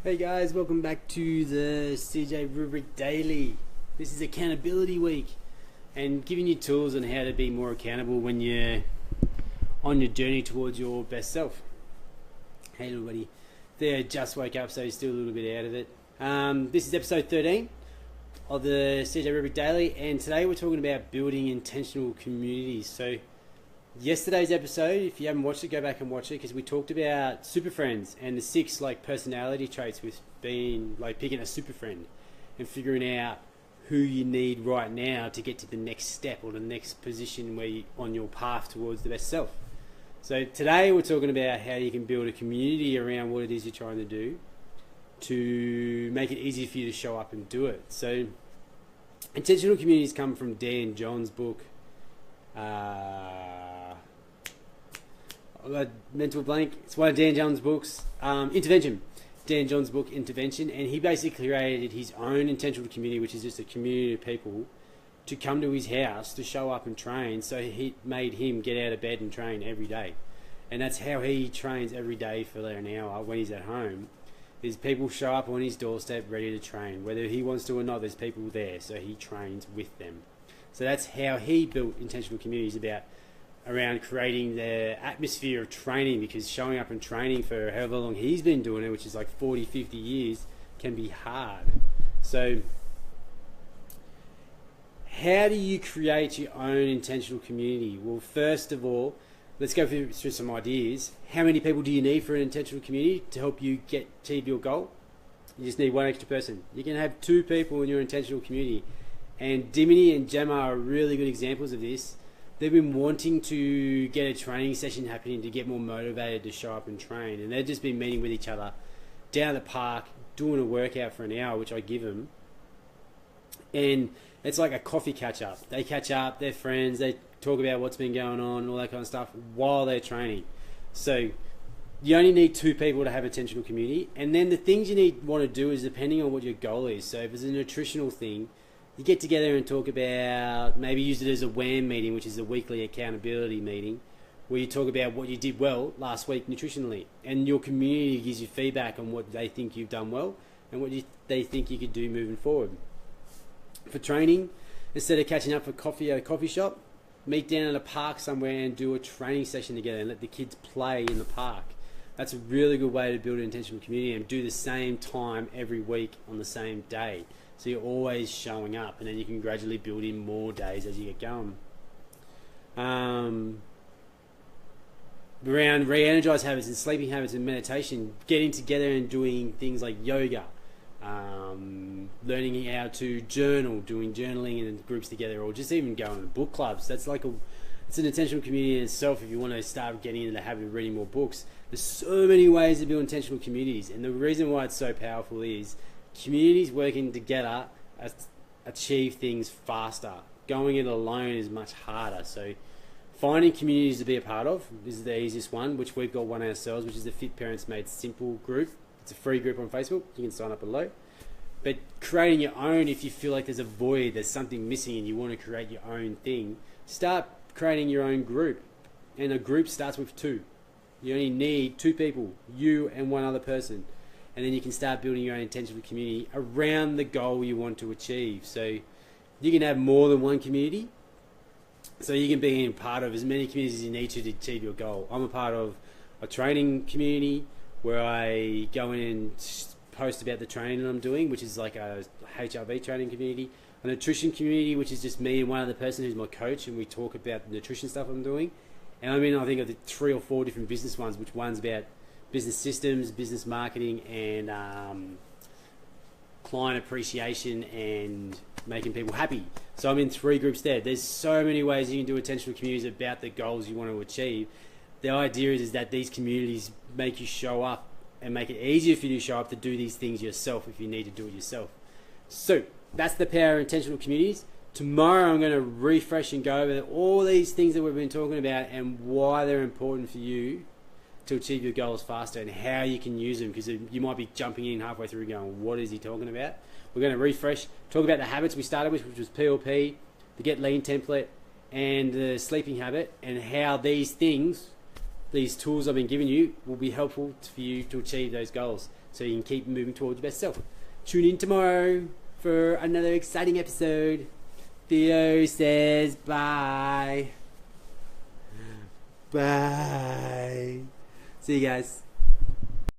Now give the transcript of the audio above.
Hey guys, welcome back to the CJ Rubric Daily. This is accountability week and giving you tools on how to be more accountable when you're on your journey towards your best self. Hey everybody, there just woke up, so you're still a little bit out of it. This is episode 13 of the CJ Rubric Daily, and today we're talking about building intentional communities. So yesterday's episode, if you haven't watched it, go back and watch it, because we talked about super friends and the 6 personality traits with being picking a super friend and figuring out who you need right now to get to the next step or the next position where you on your path towards the best self. So today we're talking about how you can build a community around what it is you're trying to do to make it easy for you to show up and do it. So intentional communities come from Dan John's book. Mental blank. It's one of Dan John's books, Intervention. Dan John's book, Intervention, and he basically created his own intentional community, which is just a community of people to come to his house to show up and train. So he made him get out of bed and train every day, and that's how he trains every day for an hour when he's at home. Is people show up on his doorstep ready to train, whether he wants to or not. There's people there, so he trains with them. So that's how he built intentional communities, around creating the atmosphere of training, because showing up and training for however long he's been doing it, which is 40, 50 years, can be hard. So how do you create your own intentional community? Well, first of all, let's go through some ideas. How many people do you need for an intentional community to help you achieve your goal? You just need one extra person. You can have 2 people in your intentional community. And Dimini and Gemma are really good examples of this. They've been wanting to get a training session happening to get more motivated to show up and train, and they've just been meeting with each other down at the park, doing a workout for an hour, which I give them, and it's like a coffee catch up. They catch up, they're friends, they talk about what's been going on, all that kind of stuff while they're training. So you only need 2 people to have a intentional community, and then the things you want to do is depending on what your goal is. So if it's a nutritional thing, you get together and talk about, maybe use it as a WAM meeting, which is a weekly accountability meeting, where you talk about what you did well last week nutritionally, and your community gives you feedback on what they think you've done well and what they think you could do moving forward. For training, instead of catching up for coffee at a coffee shop, meet down at a park somewhere and do a training session together and let the kids play in the park. That's a really good way to build an intentional community, and do the same time every week on the same day. So you're always showing up, and then you can gradually build in more days as you get going. Around re-energized habits and sleeping habits and meditation, getting together and doing things like yoga, learning how to journal, doing journaling in groups together, or just even going to book clubs. That's it's an intentional community in itself if you want to start getting into the habit of reading more books. There's so many ways to build intentional communities, and the reason why it's so powerful is communities working together achieve things faster. Going it alone is much harder. So finding communities to be a part of is the easiest one, which we've got one ourselves, which is the Fit Parents Made Simple group. It's a free group on Facebook. You can sign up below. But creating your own, if you feel like there's a void, there's something missing, and you want to create your own thing, start creating your own group. And a group starts with 2. You only need 2 people, you and one other person. And then you can start building your own intentional community around the goal you want to achieve. So you can have more than one community. So you can be in part of as many communities as you need to achieve your goal. I'm a part of a training community where I go in and post about the training I'm doing, which is like a HRV training community. A nutrition community, which is just me and one other person who's my coach, and we talk about the nutrition stuff I'm doing. And I think of the 3 or 4 different business ones, which one's about business systems, business marketing, and client appreciation and making people happy. So I'm in 3 groups there. There's so many ways you can do intentional communities about the goals you want to achieve. The idea is that these communities make you show up and make it easier for you to show up to do these things yourself if you need to do it yourself. So that's the power of intentional communities. Tomorrow I'm going to refresh and go over all these things that we've been talking about and why they're important for you to achieve your goals faster, and how you can use them, because you might be jumping in halfway through going, what is he talking about? We're going to refresh, talk about the habits we started with, which was PLP, the Get Lean template, and the sleeping habit, and how these things these tools I've been giving you will be helpful for you to achieve those goals, so you can keep moving towards your best self. Tune in tomorrow for another exciting episode. Theo says bye. Bye. See you guys.